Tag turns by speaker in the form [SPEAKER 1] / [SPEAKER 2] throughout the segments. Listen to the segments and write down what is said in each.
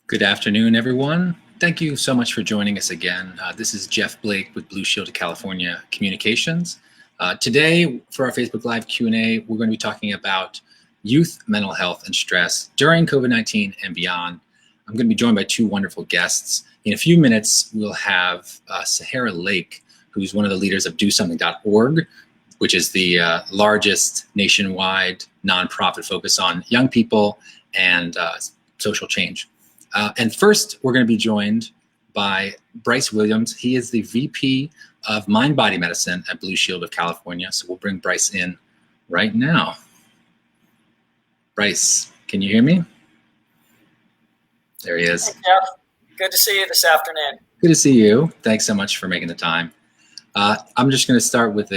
[SPEAKER 1] Good afternoon, everyone. Thank you so much for joining us again. This is Jeff Blake with Blue Shield of California Communications. Today, for our Facebook Live Q&A, we're going to be talking about youth mental health and stress during COVID-19 and beyond. I'm going to be joined by two wonderful guests. In a few minutes, we'll have Sahara Lake, who's one of the leaders of DoSomething.org, which is the largest nationwide nonprofit focus on young people and social change. And first, we're going to be joined by Bryce Williams. He is the VP of MindBody Medicine at Blue Shield of California. So we'll bring Bryce in right now. Bryce, can you hear me? There he is.
[SPEAKER 2] Hey, Jeff. Good to see you this afternoon.
[SPEAKER 1] Good to see you. Thanks so much for making the time. I'm just going to start with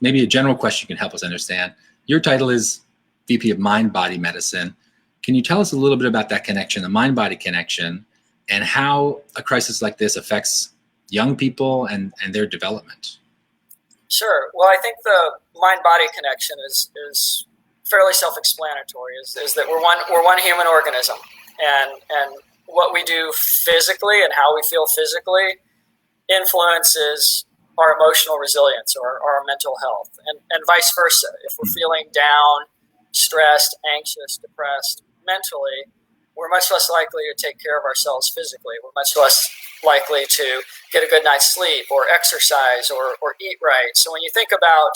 [SPEAKER 1] maybe a general question you can help us understand. Your title is VP of MindBody Medicine. Can you tell us a little bit about that connection, the mind-body connection, and how a crisis like this affects young people and their development?
[SPEAKER 2] Sure. Well, I think the mind-body connection is fairly self-explanatory. Is that we're one human organism, and what we do physically and how we feel physically influences our emotional resilience or our mental health, and vice versa. If we're feeling down, stressed, anxious, depressed, mentally, we're much less likely to take care of ourselves physically. We're much less likely to get a good night's sleep or exercise or eat right. So when you think about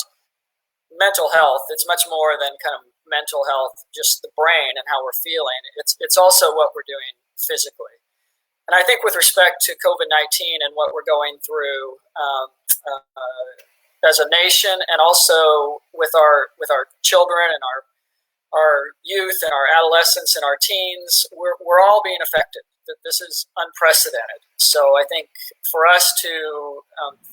[SPEAKER 2] mental health, it's much more than kind of mental health, just the brain and how we're feeling. It's also what we're doing physically. And I think with respect to COVID-19 and what we're going through as a nation, and also with our children and our youth and our adolescents and our teens, we're all being affected. This is unprecedented. So I think for us to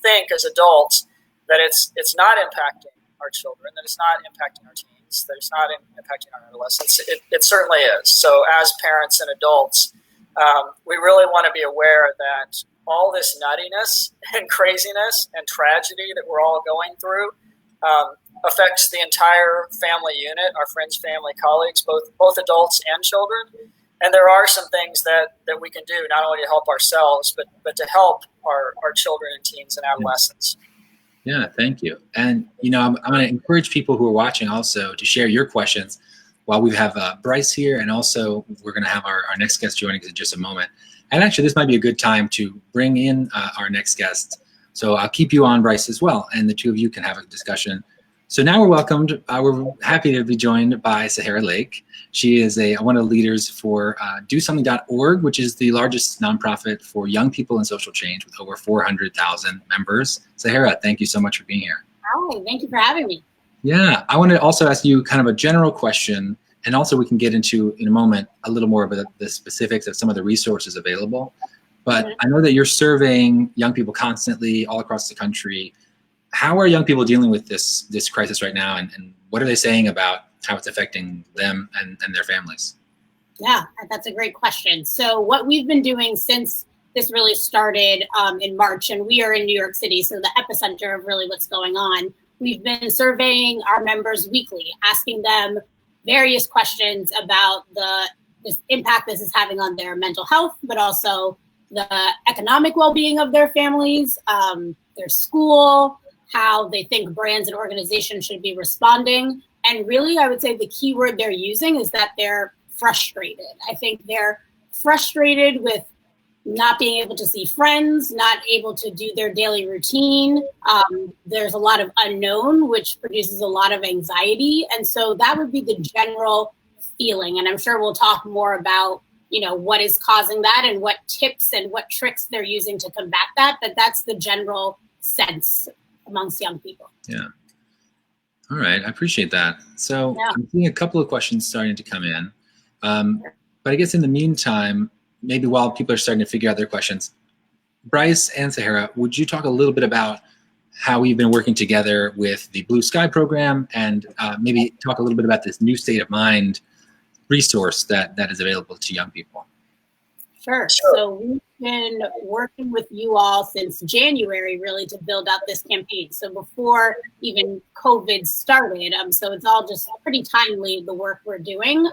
[SPEAKER 2] think as adults that it's not impacting our children, that it's not impacting our teens, that it's not impacting our adolescents, it certainly is. So as parents and adults, we really want to be aware that all this nuttiness and craziness and tragedy that we're all going through affects the entire family unit, our friends, family, colleagues, both adults and children. And there are some things that we can do not only to help ourselves, but to help our children and teens and adolescents.
[SPEAKER 1] Yeah, thank you. And, I'm going to encourage people who are watching also to share your questions while we have Bryce here. And also we're going to have our next guest joining us in just a moment. And actually, this might be a good time to bring in our next guest. So I'll keep you on, Bryce, as well. And the two of you can have a discussion. So now we're happy to be joined by Sahara Lake. She is one of the leaders for DoSomething.org, which is the largest nonprofit for young people and social change with over 400,000 members. Sahara, thank you so much for being here.
[SPEAKER 3] Hi, thank you for having me.
[SPEAKER 1] Yeah, I want to also ask you kind of a general question, and also we can get into, in a moment, a little more of the specifics of some of the resources available. But I know that you're surveying young people constantly all across the country. How are young people dealing with this crisis right now, and what are they saying about how it's affecting them and their families?
[SPEAKER 3] Yeah, that's a great question. So what we've been doing since this really started in March, and we are in New York City, so the epicenter of really what's going on, we've been surveying our members weekly, asking them various questions about this impact this is having on their mental health, but also the economic well-being of their families, their school, how they think brands and organizations should be responding. And really, I would say the key word they're using is that they're frustrated. I think they're frustrated with not being able to see friends, not able to do their daily routine. There's a lot of unknown, which produces a lot of anxiety. And so that would be the general feeling. And I'm sure we'll talk more about, what is causing that and what tips and what tricks they're using to combat that. But that's the general sense amongst young people.
[SPEAKER 1] Yeah. All right. I appreciate that. So I'm seeing a couple of questions starting to come in. But I guess in the meantime, maybe while people are starting to figure out their questions, Bryce and Sahara, would you talk a little bit about how we've been working together with the Blue Sky program, and maybe talk a little bit about this new state of mind resource that is available to young people?
[SPEAKER 3] Sure. So we've been working with you all since January, really, to build out this campaign. So before even COVID started, so it's all just pretty timely, the work we're doing.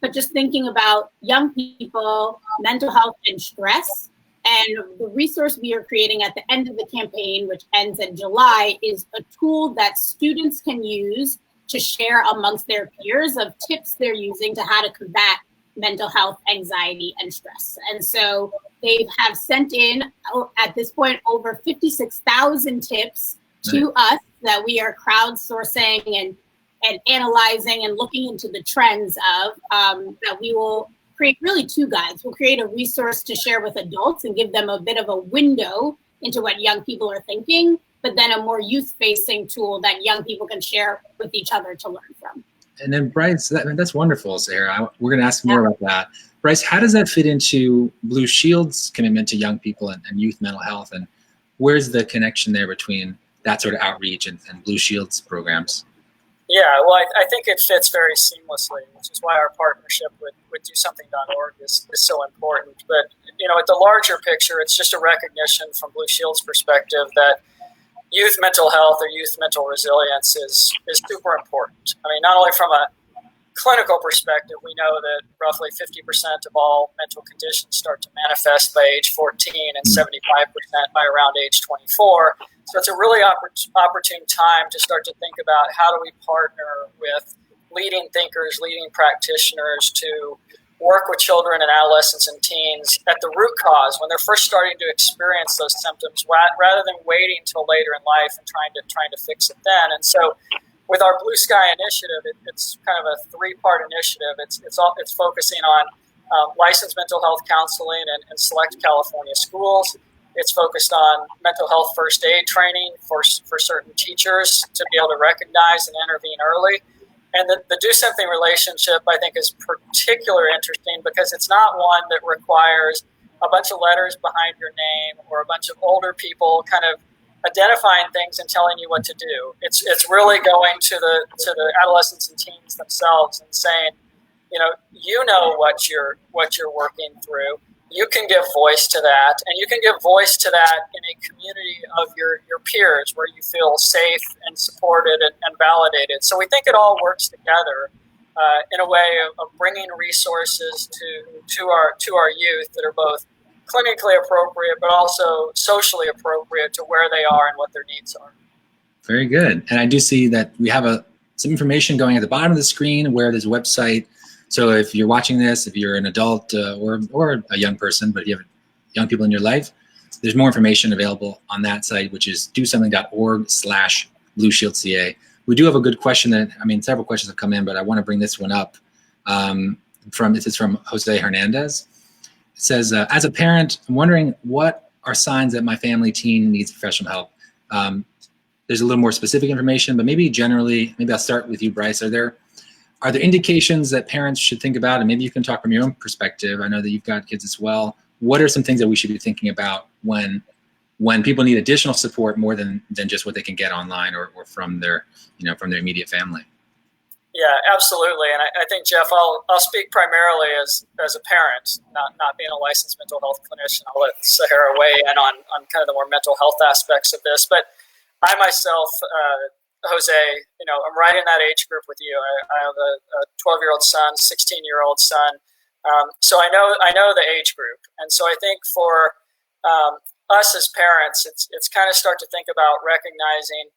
[SPEAKER 3] but just thinking about young people, mental health and stress. And the resource we are creating at the end of the campaign, which ends in July, is a tool that students can use to share amongst their peers of tips they're using to how to combat mental health, anxiety, and stress. And so they have sent in, at this point, over 56,000 tips to us that we are crowdsourcing and analyzing and looking into the trends of, that we will create really two guides. We'll create a resource to share with adults and give them a bit of a window into what young people are thinking, but then a more youth-facing tool that young people can share with each other to learn from.
[SPEAKER 1] And then Bryce, that's wonderful, Sahara. We're going to ask more about that. Bryce, how does that fit into Blue Shield's commitment to young people and youth mental health? And where's the connection there between that sort of outreach and Blue Shield's programs?
[SPEAKER 2] Yeah, well, I think it fits very seamlessly, which is why our partnership with DoSomething.org is so important. But, at the larger picture, it's just a recognition from Blue Shield's perspective that youth mental health or youth mental resilience is super important. I mean, not only from a clinical perspective, we know that roughly 50% of all mental conditions start to manifest by age 14 and 75% by around age 24. So it's a really opportune time to start to think about how do we partner with leading thinkers, leading practitioners to work with children and adolescents and teens at the root cause when they're first starting to experience those symptoms, rather than waiting till later in life and trying to fix it then. And so, with our Blue Sky initiative, it's kind of a three-part initiative. It's focusing on licensed mental health counseling in select California schools. It's focused on mental health first aid training for certain teachers to be able to recognize and intervene early. And the Do Something relationship, I think, is particularly interesting because it's not one that requires a bunch of letters behind your name or a bunch of older people kind of identifying things and telling you what to do. It's really going to the adolescents and teens themselves and saying, you know what you're working through. You can give voice to that, and you can give voice to that in a community of your peers where you feel safe and supported and validated. So we think it all works together in a way of bringing resources to our youth that are both clinically appropriate, but also socially appropriate to where they are and what their needs are.
[SPEAKER 1] Very good. And I do see that we have some information going at the bottom of the screen where there's a website. So if you're watching this, if you're an adult or a young person, but you have young people in your life, there's more information available on that site, which is dosomething.org/BlueShieldCA. We do have a good question several questions have come in, but I want to bring this one up. This is from Jose Hernandez. It says, as a parent, I'm wondering what are signs that my family teen needs professional help. There's a little more specific information, but maybe generally, maybe I'll start with you, Bryce. Are there indications that parents should think about? And maybe you can talk from your own perspective. I know that you've got kids as well. What are some things that we should be thinking about when people need additional support more than just what they can get online or from their immediate family?
[SPEAKER 2] Yeah, absolutely. And I think, Jeff, I'll speak primarily as a parent, not being a licensed mental health clinician. I'll let Sahara weigh in on kind of the more mental health aspects of this. But I myself, Jose, I'm right in that age group with you. I have a 12-year-old son, 16-year-old son. So I know the age group. And so I think for us as parents, it's kind of start to think about recognizing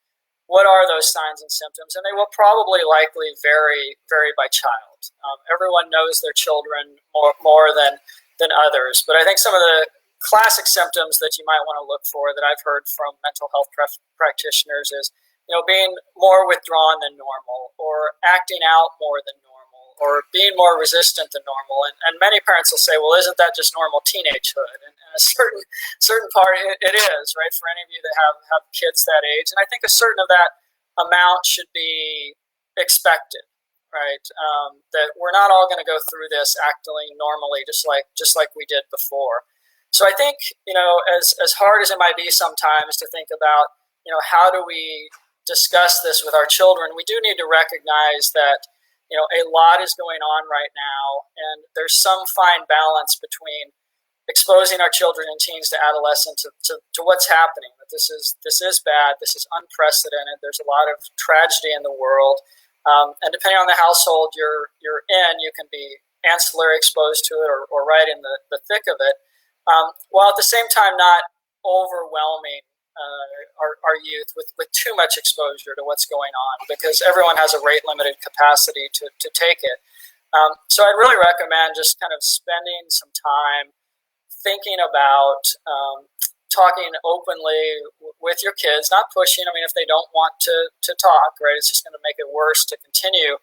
[SPEAKER 2] what are those signs and symptoms. And they will probably likely vary by child. Everyone knows their children more than others. But I think some of the classic symptoms that you might want to look for that I've heard from mental health practitioners is being more withdrawn than normal, or acting out more than normal, or being more resistant than normal. And many parents will say, well, isn't that just normal teenagehood? And a certain part it is, right, for any of you that have kids that age. And I think a certain of that amount should be expected, right? That we're not all going to go through this acting normally, just like we did before. So I think, as hard as it might be sometimes to think about, how do we discuss this with our children, we do need to recognize that, a lot is going on right now, and there's some fine balance between exposing our children and teens to adolescents to what's happening. That this is bad, this is unprecedented. There's a lot of tragedy in the world, and depending on the household you're in, you can be ancillary exposed to it or right in the thick of it, while at the same time not overwhelming our youth with too much exposure to what's going on, because everyone has a rate limited capacity to take it. So I'd really recommend just kind of spending some time thinking about talking openly with your kids, not pushing. I mean, if they don't want to talk, right, it's just going to make it worse to continue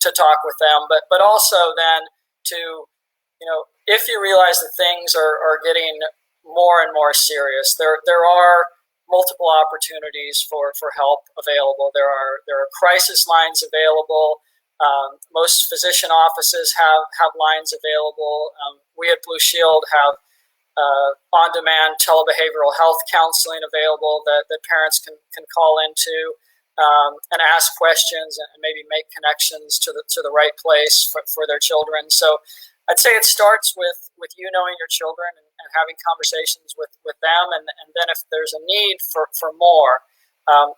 [SPEAKER 2] to talk with them. But also then to, if you realize that things are getting more and more serious, there are multiple opportunities for help available. There are crisis lines available. Most physician offices have lines available. We at Blue Shield have on-demand telebehavioral health counseling available that parents can call into and ask questions and maybe make connections to the right place for their children. So I'd say it starts with you knowing your children and having conversations with them, and then if there's a need for more,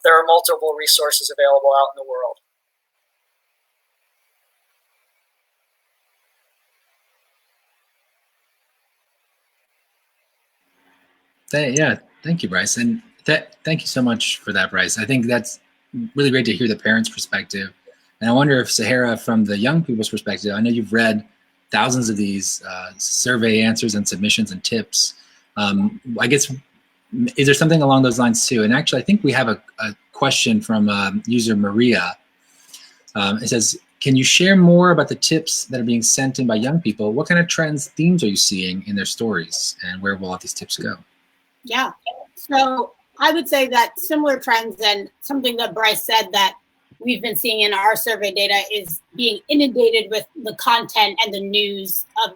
[SPEAKER 2] there are multiple resources available out in the world.
[SPEAKER 1] Yeah, thank you, Bryce, and thank you so much for that, Bryce. I think that's really great to hear the parents' perspective, and I wonder if, Sahara, from the young people's perspective, I know you've read thousands of these survey answers and submissions and tips. I guess, is there something along those lines too? And actually, I think we have a question from user Maria. It says, can you share more about the tips that are being sent in by young people? What kind of trends, themes are you seeing in their stories, and where will all these tips go?
[SPEAKER 3] Yeah, so I would say that similar trends, and something that Bryce said that we've been seeing in our survey data, is being inundated with the content and the news of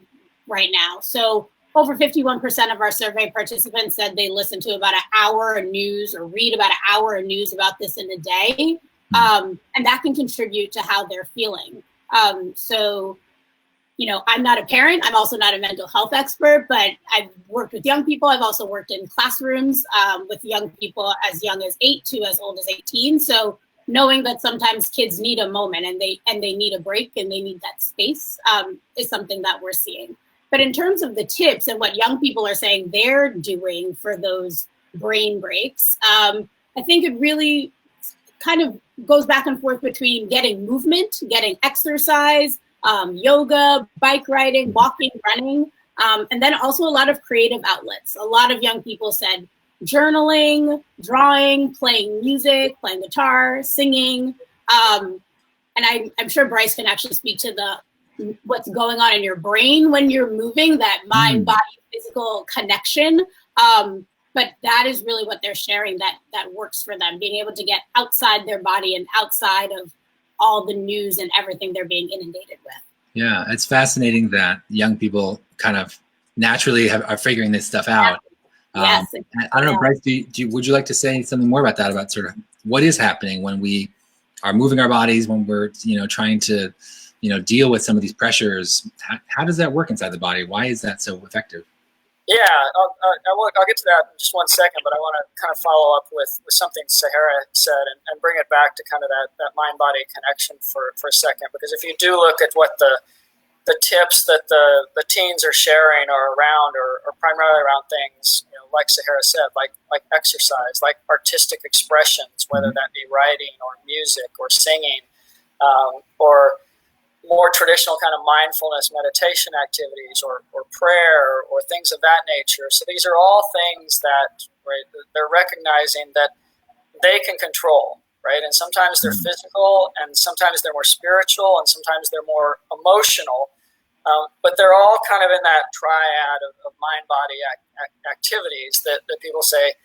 [SPEAKER 3] right now. So over 51% of our survey participants said they listen to about an hour of news or read about an hour of news about this in a day. And that can contribute to how they're feeling. So, I'm not a parent. I'm also not a mental health expert, but I've worked with young people. I've also worked in classrooms with young people as young as 8 to as old as 18. So knowing that sometimes kids need a moment and they need a break and they need that space is something that we're seeing. But in terms of the tips and what young people are saying they're doing for those brain breaks, I think it really kind of goes back and forth between getting movement, getting exercise, yoga, bike riding, walking, running, and then also a lot of creative outlets. A lot of young people said journaling, drawing, playing music, playing guitar, singing. And I'm sure Bryce can actually speak to what's going on in your brain when you're moving, that mind-body physical connection. But that is really what they're sharing that works for them, being able to get outside their body and outside of all the news and everything they're being inundated with.
[SPEAKER 1] Yeah, it's fascinating that young people kind of naturally are figuring this stuff out.
[SPEAKER 3] Yes.
[SPEAKER 1] I don't know, Bryce, would you like to say something more about that, about sort of what is happening when we are moving our bodies, when we're, trying to, deal with some of these pressures? How does that work inside the body? Why is that so effective?
[SPEAKER 2] Yeah, I'll get to that in just one second, but I want to kind of follow up with something Sahara said and bring it back to kind of that mind-body connection for a second. Because if you do look at what the tips that the teens are sharing are around, or primarily around things, like Sahara said, like exercise, like artistic expressions, whether that be writing or music or singing, or more traditional kind of mindfulness meditation activities or prayer or things of that nature. So these are all things that, right, they're recognizing that they can control, right? And sometimes they're physical, and sometimes they're more spiritual, and sometimes they're more emotional. But they're all kind of in that triad of mind-body activities that people say,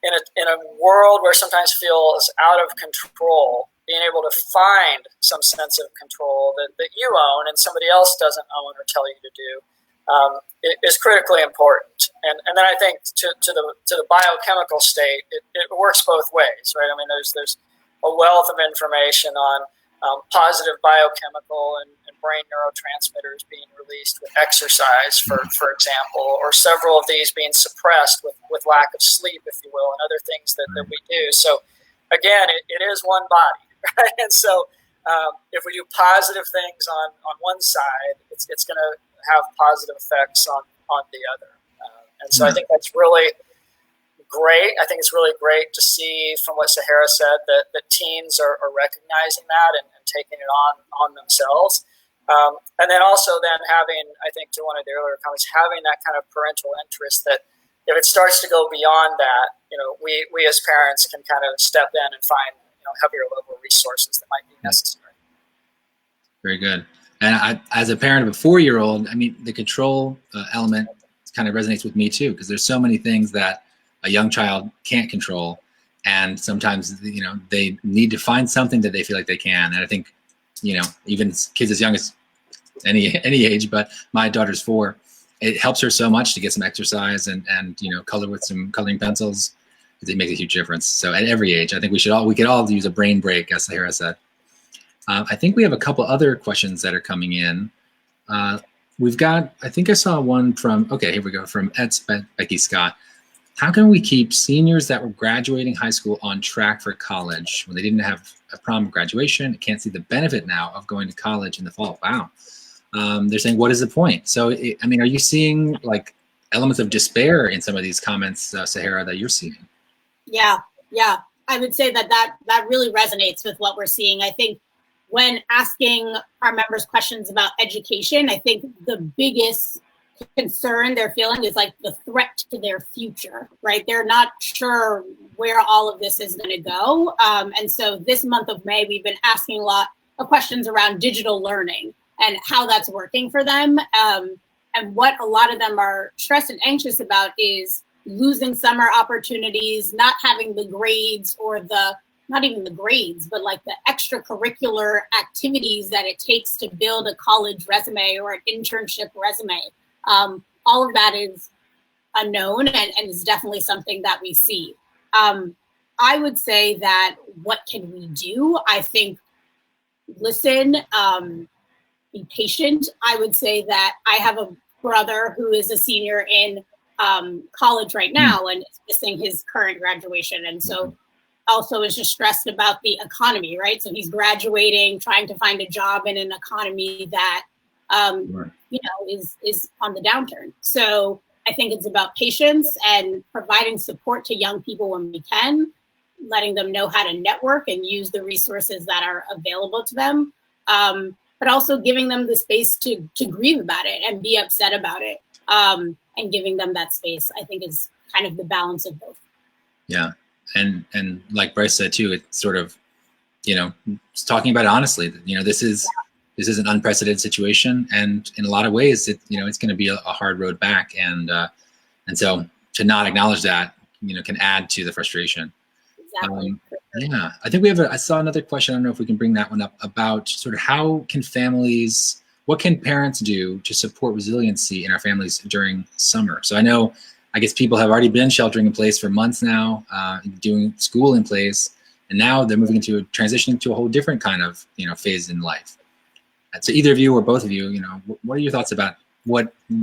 [SPEAKER 2] in a world where sometimes feels out of control, being able to find some sense of control that you own and somebody else doesn't own or tell you to do is critically important. And then I think to the biochemical state, it works both ways, right? I mean, there's a wealth of information on positive biochemical and brain neurotransmitters being released with exercise, for example, or several of these being suppressed with lack of sleep, if you will, and other things that we do. So again, it is one body, right? And so if we do positive things on one side, it's going to have positive effects on the other. And so I think that's really great. I think it's really great to see from what Sahara said that teens are recognizing that and taking it on themselves. And then also then having, I think to one of the earlier comments, having that kind of parental interest that if it starts to go beyond that, we as parents can kind of step in and find, heavier level resources that might be necessary.
[SPEAKER 1] Very good. And as a parent of a 4-year-old, I mean, the control element kind of resonates with me too, because there's so many things that a young child can't control. And sometimes, they need to find something that they feel like they can. And I think, even kids as young as any age, but my daughter's 4, it helps her so much to get some exercise and color with some coloring pencils. It makes a huge difference. So at every age, I think we could all use a brain break, as Sahara said. I think we have a couple other questions that are coming in. We've got, I think I saw one from Becky Scott. How can we keep seniors that were graduating high school on track for college when they didn't have a prom graduation, can't see the benefit now of going to college in the fall? Wow. They're saying, what is the point? So, are you seeing like elements of despair in some of these comments, Sahara, that you're seeing?
[SPEAKER 3] Yeah. I would say that really resonates with what we're seeing. I think when asking our members questions about education, I think the biggest concern they're feeling is like the threat to their future, right? They're not sure where all of this is going to go. And so this month of May, we've been asking a lot of questions around digital learning and how that's working for them. And what a lot of them are stressed and anxious about is losing summer opportunities, not having the grades or not even the grades, but like the extracurricular activities that it takes to build a college resume or an internship resume. All of that is unknown and is definitely something that we see. I would say that what can we do? I think listen, be patient. I would say that I have a brother who is a senior in college right now and is missing his current graduation. And so also is just stressed about the economy, right? So he's graduating, trying to find a job in an economy that, is on the downturn. So I think it's about patience and providing support to young people when we can, letting them know how to network and use the resources that are available to them, but also giving them the space to grieve about it and be upset about it, and giving them that space, I think, is kind of the balance of both. Yeah.
[SPEAKER 1] And like Bryce said too, it's sort of, talking about it honestly, this is an unprecedented situation. And in a lot of ways, it's going to be a hard road back. And so to not acknowledge that, can add to the frustration.
[SPEAKER 3] Exactly.
[SPEAKER 1] I think I saw another question. I don't know if we can bring that one up about sort of what can parents do to support resiliency in our families during summer? So I guess people have already been sheltering in place for months now, doing school in place, and now they're moving into transitioning to a whole different kind of, phase in life. So either of you or both of you, what are your thoughts about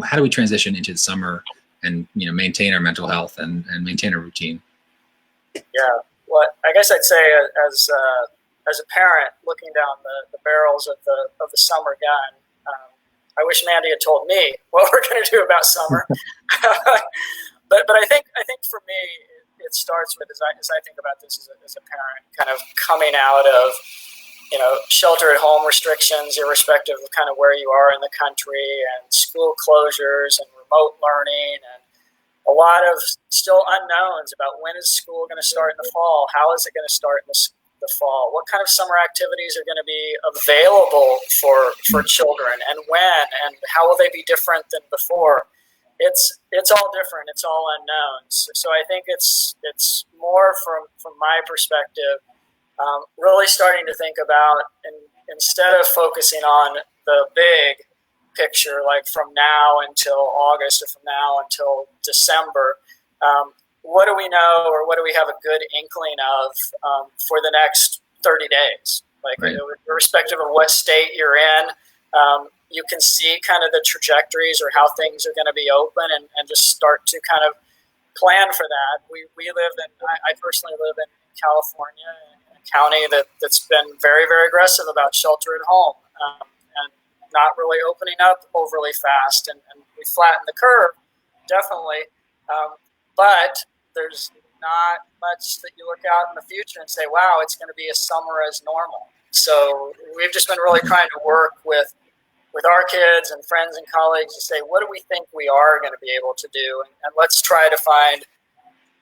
[SPEAKER 1] how do we transition into the summer and, maintain our mental health and maintain a routine?
[SPEAKER 2] Yeah, well, I guess I'd say as a parent looking down the barrels of the summer gun, I wish Mandy had told me what we're going to do about summer. but I think for me, it starts with, as I think about this as a parent, kind of coming out of, shelter at home restrictions, irrespective of kind of where you are in the country, and school closures and remote learning, and a lot of still unknowns about when is school going to start in the fall, how is it going to start in the fall, what kind of summer activities are going to be available for children, and when, and how will they be different than before. It's all different. It's all unknowns. So I think it's more from my perspective, really starting to think about, and instead of focusing on the big picture, like from now until August or from now until December, what do we know, or what do we have a good inkling of for the next 30 days? Like, right. Irrespective of what state you're in, you can see kind of the trajectories or how things are going to be open, and just start to kind of plan for that. I personally live in California, in county that's been very, very aggressive about shelter at home and not really opening up overly fast. And we flattened the curve, definitely. But there's not much that you look out in the future and say, wow, it's going to be a summer as normal. So we've just been really trying to work with our kids and friends and colleagues to say, what do we think we are going to be able to do? And let's try to find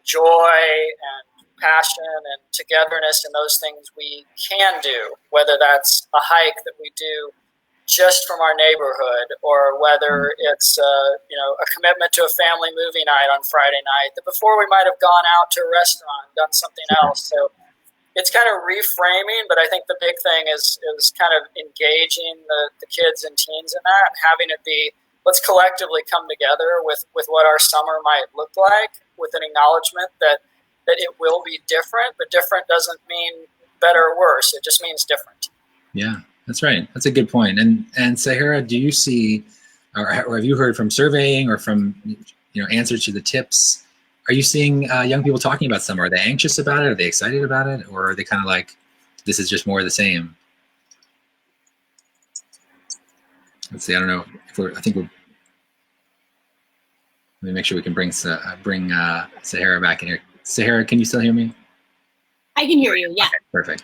[SPEAKER 2] joy and passion and togetherness in those things we can do, whether that's a hike that we do just from our neighborhood, or whether it's a commitment to a family movie night on Friday night that before we might have gone out to a restaurant and done something else. So it's kind of reframing, but I think the big thing is kind of engaging the kids and teens in that, and having it be, let's collectively come together with what our summer might look like, with an acknowledgement that it will be different, but different doesn't mean better or worse. It just means different.
[SPEAKER 1] Yeah. That's right. That's a good point. And Sahara, do you see, or have you heard from surveying or from answers to the tips? Are you seeing young people talking about summer? Are they anxious about it? Are they excited about it? Or are they kind of like, this is just more of the same? Let's see. I don't know if let me make sure we can bring Sahara back in here. Sahara, can you still hear me?
[SPEAKER 3] I can hear you. Yeah.
[SPEAKER 1] Okay, perfect.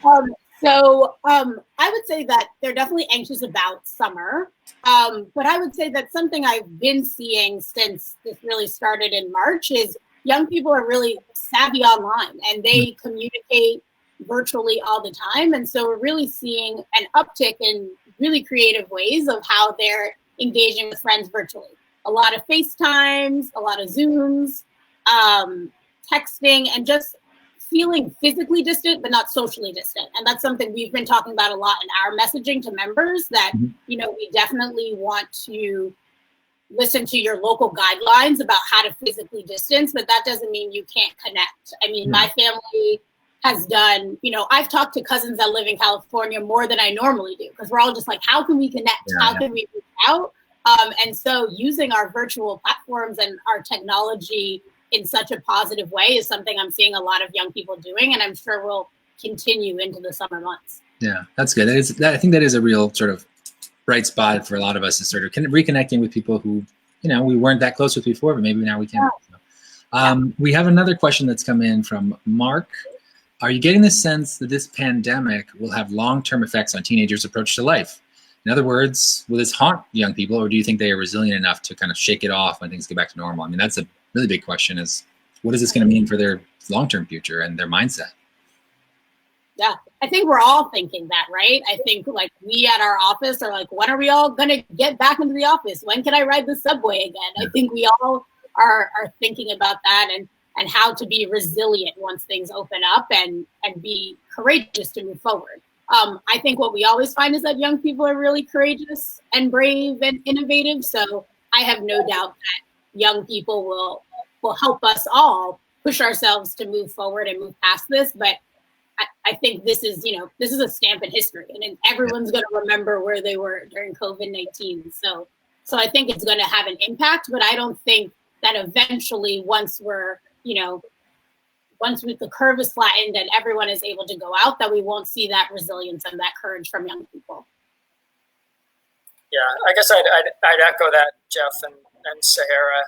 [SPEAKER 3] So I would say that they're definitely anxious about summer, but I would say that something I've been seeing since this really started in March is young people are really savvy online, and they communicate virtually all the time. And so we're really seeing an uptick in really creative ways of how they're engaging with friends virtually. A lot of FaceTimes, a lot of Zooms, texting, and just feeling physically distant, but not socially distant. And that's something we've been talking about a lot in our messaging to members, that, we definitely want to listen to your local guidelines about how to physically distance, but that doesn't mean you can't connect. I mean, my family has done, I've talked to cousins that live in California more than I normally do, because we're all just like, how can we connect? How can we reach out? And so using our virtual platforms and our technology in such a positive way is something I'm seeing a lot of young people doing, and I'm sure will continue into the summer months. Yeah,
[SPEAKER 1] that's good. I think that is a real sort of bright spot for a lot of us, is sort of reconnecting with people who, we weren't that close with before, but maybe now we can. We have another question that's come in from Mark. Are you getting the sense that this pandemic will have long-term effects on teenagers' approach to life? In other words, will this haunt young people, or do you think they are resilient enough to kind of shake it off when things get back to normal? I mean, that's a really big question, is what is this going to mean for their long-term future and their mindset?
[SPEAKER 3] Yeah, I think we're all thinking that, right? I think like we at our office are like, when are we all going to get back into the office? When can I ride the subway again? I think we all are thinking about that, and how to be resilient once things open up, and be courageous to move forward. I think what we always find is that young people are really courageous and brave and innovative. So I have no doubt that young people will help us all push ourselves to move forward and move past this. But I think this is a stamp in history, and everyone's going to remember where they were during COVID-19. So I think it's going to have an impact, but I don't think that eventually once the curve is flattened and everyone is able to go out, that we won't see that resilience and that courage from young people.
[SPEAKER 2] Yeah, I guess I'd echo that, Jeff and Sahara.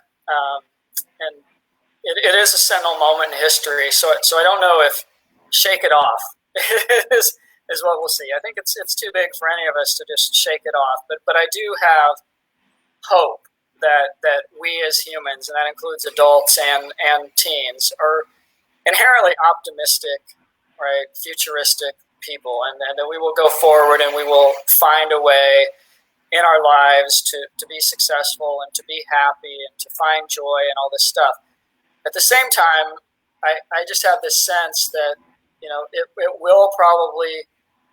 [SPEAKER 2] And it is a seminal moment in history. So I don't know if shake it off is what we'll see. I think it's too big for any of us to just shake it off. But I do have hope that we as humans, and that includes adults and teens, are inherently optimistic, right, futuristic people, and that we will go forward and we will find a way in our lives to be successful and to be happy and to find joy and all this stuff. At the same time, I just have this sense that, it will probably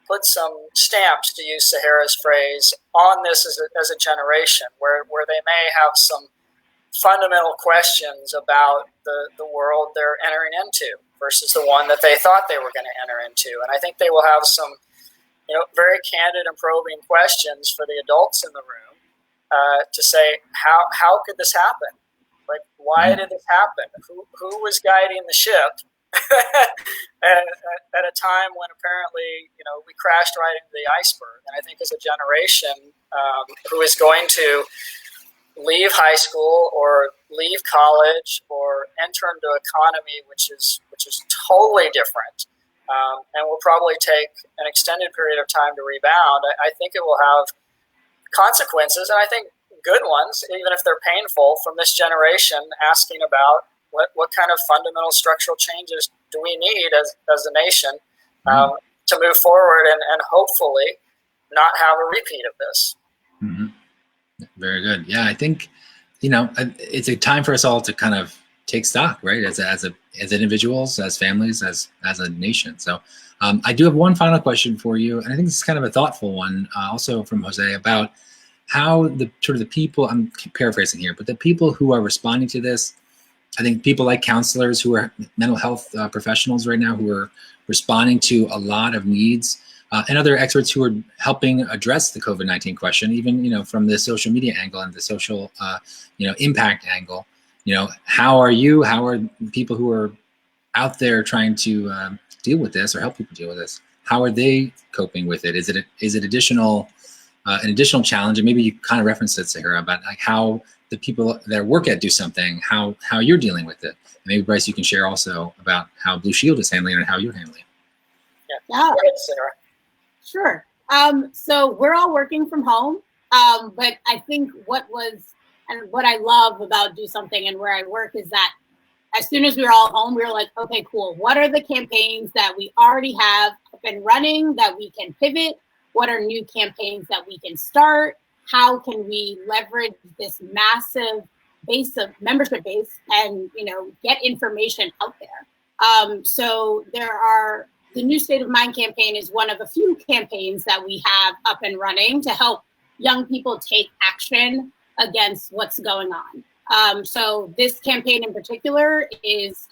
[SPEAKER 2] put some stamps, to use Sahara's phrase, on this as a generation, where they may have some fundamental questions about the world they're entering into versus the one that they thought they were going to enter into. And I think they will have some very candid and probing questions for the adults in the room to say, how could this happen? Like, why did this happen? Who was guiding the ship at a time when apparently, we crashed right into the iceberg. And I think as a generation who is going to leave high school or leave college or enter into an economy which is totally different, and will probably take an extended period of time to rebound, I think it will have consequences, and I think good ones, even if they're painful, from this generation asking about what kind of fundamental structural changes do we need as a nation to move forward and hopefully not have a repeat of this.
[SPEAKER 1] Mm-hmm. Very good. Yeah, I think, it's a time for us all to kind of take stock, right? As individuals, as families, as a nation. So I do have one final question for you. And I think this is kind of a thoughtful one, also from Jose, about how the people, I'm paraphrasing here, but the people who are responding to this, I think people like counselors who are mental health professionals right now who are responding to a lot of needs, and other experts who are helping address the COVID-19 question, even from the social media angle and the social impact angle. How are people who are out there trying to deal with this or help people deal with this? How are they coping with it? Is it an additional challenge? And maybe you kind of referenced it, Sahara, about like how the people that work at Do Something, how you're dealing with it. And maybe Bryce, you can share also about how Blue Shield is handling it and how you're handling it.
[SPEAKER 2] Yeah. Go ahead, Sarah.
[SPEAKER 3] Sure. So we're all working from home, but I think what I love about Do Something and where I work is that as soon as we were all home, we were like, okay, cool. What are the campaigns that we already have up and running that we can pivot? What are new campaigns that we can start? How can we leverage this massive membership base and, get information out there? So the New State of Mind campaign is one of a few campaigns that we have up and running to help young people take action against what's going on. So this campaign in particular is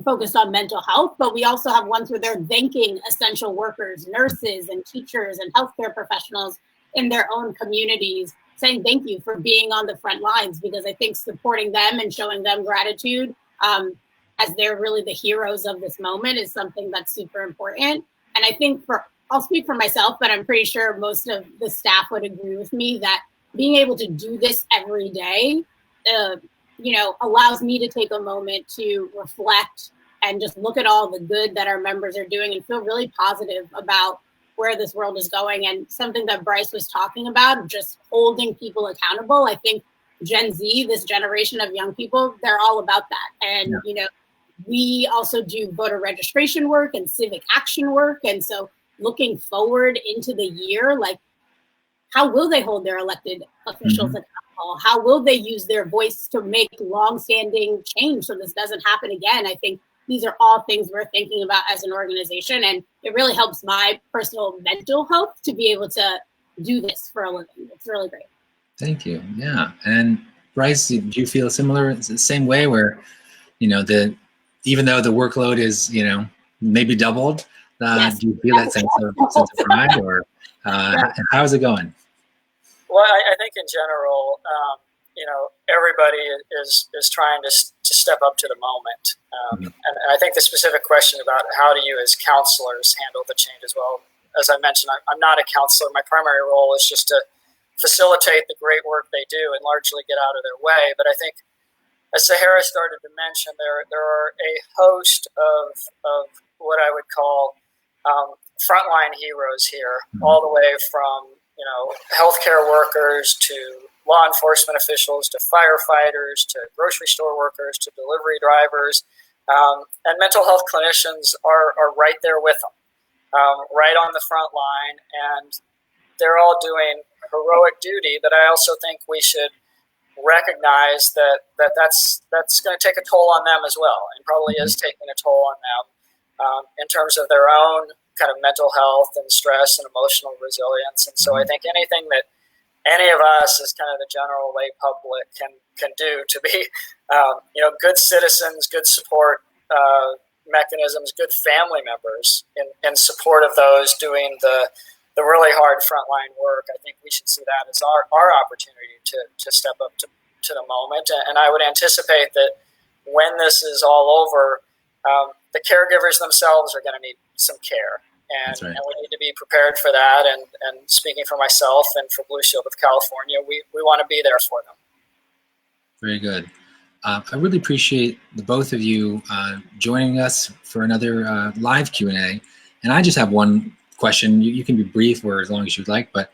[SPEAKER 3] focused on mental health, but we also have ones where they're thanking essential workers, nurses and teachers and healthcare professionals in their own communities, saying thank you for being on the front lines, because I think supporting them and showing them gratitude as they're really the heroes of this moment is something that's super important. And I think I'll speak for myself, but I'm pretty sure most of the staff would agree with me that being able to do this every day, allows me to take a moment to reflect and just look at all the good that our members are doing and feel really positive about where this world is going. And something that Bryce was talking about, just holding people accountable. I think Gen Z, this generation of young people, they're all about that. And, we also do voter registration work and civic action work. And so looking forward into the year, like, how will they hold their elected officials accountable? How will they use their voice to make longstanding change so this doesn't happen again? I think these are all things we're thinking about as an organization, and it really helps my personal mental health to be able to do this for a living. It's really great.
[SPEAKER 1] Thank you. Yeah. And Bryce, do you feel similar? It's the same way where, even though the workload is, maybe doubled,
[SPEAKER 3] Yes.
[SPEAKER 1] do you feel that sense of pride, or how's it going?
[SPEAKER 2] Well, I think in general, everybody is trying to step up to the moment. And I think the specific question about how do you as counselors handle the change as well, as I mentioned, I'm not a counselor. My primary role is just to facilitate the great work they do and largely get out of their way. But I think, as Sahara started to mention, there are a host of what I would call frontline heroes here, all the way from healthcare workers to law enforcement officials to firefighters to grocery store workers to delivery drivers, and mental health clinicians are right there with them, right on the front line, and they're all doing heroic duty. But I also think we should recognize that's going to take a toll on them as well, and probably is taking a toll on them in terms of their own kind of mental health and stress and emotional resilience. And so I think anything that any of us as kind of the general lay public can do to be good citizens, good support mechanisms, good family members in support of those doing the really hard frontline work, I think we should see that as our opportunity to step up to the moment. And I would anticipate that when this is all over, the caregivers themselves are going to need some care. And,
[SPEAKER 1] right.
[SPEAKER 2] and we need to be prepared for that. And speaking for myself and for Blue Shield of California, we want to be there for them.
[SPEAKER 1] Very good. I really appreciate the both of you joining us for another live Q&A. And I just have one question. You can be brief or as long as you'd like, but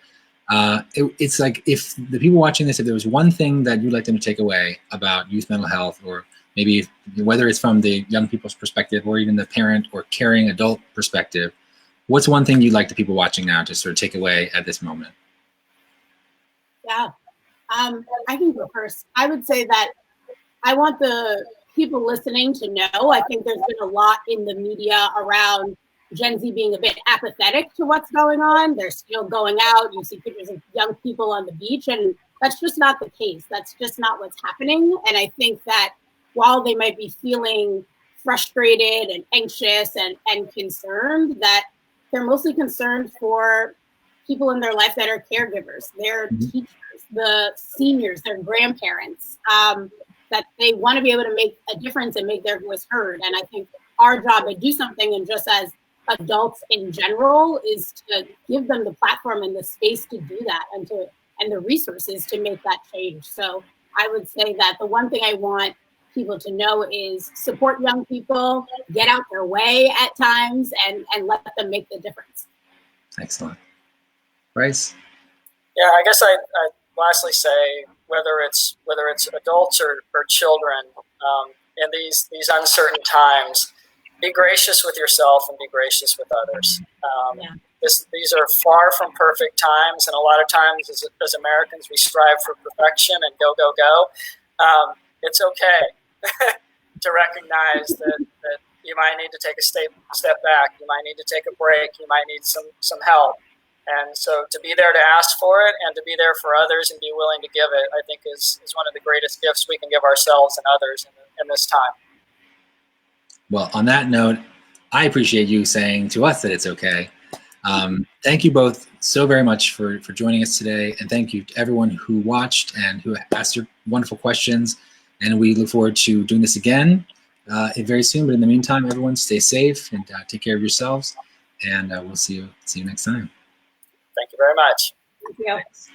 [SPEAKER 1] it's like, if the people watching this, if there was one thing that you'd like them to take away about youth mental health, or maybe whether it's from the young people's perspective or even the parent or caring adult perspective, what's one thing you'd like the people watching now to sort of take away at this moment?
[SPEAKER 3] Yeah, I can go first. I would say that I want the people listening to know, I think there's been a lot in the media around Gen Z being a bit apathetic to what's going on. They're still going out. You see pictures of young people on the beach, and that's just not the case. That's just not what's happening. And I think that while they might be feeling frustrated and anxious and concerned, that they're mostly concerned for people in their life that are caregivers, their teachers, the seniors, their grandparents, that they want to be able to make a difference and make their voice heard. And I think our job at Do Something, and just as adults in general, is to give them the platform and the space to do that, and the resources to make that change. So I would say that the one thing I want people to know is support young people, get out their way at times, and let them make the difference.
[SPEAKER 1] Excellent. Bryce?
[SPEAKER 2] Yeah, I guess I'd lastly say, whether it's adults or children, in these uncertain times, be gracious with yourself and be gracious with others. These are far from perfect times, and a lot of times as Americans, we strive for perfection and go, go, go. It's okay to recognize that you might need to take a step back. You might need to take a break. You might need some help. And so to be there to ask for it and to be there for others and be willing to give it, I think is one of the greatest gifts we can give ourselves and others in this time.
[SPEAKER 1] Well, on that note, I appreciate you saying to us that it's okay. Thank you both so very much for joining us today. And thank you to everyone who watched and who asked your wonderful questions. And we look forward to doing this again very soon. But in the meantime, everyone stay safe and take care of yourselves. And we'll see you next time.
[SPEAKER 2] Thank you very much.
[SPEAKER 3] Thank you.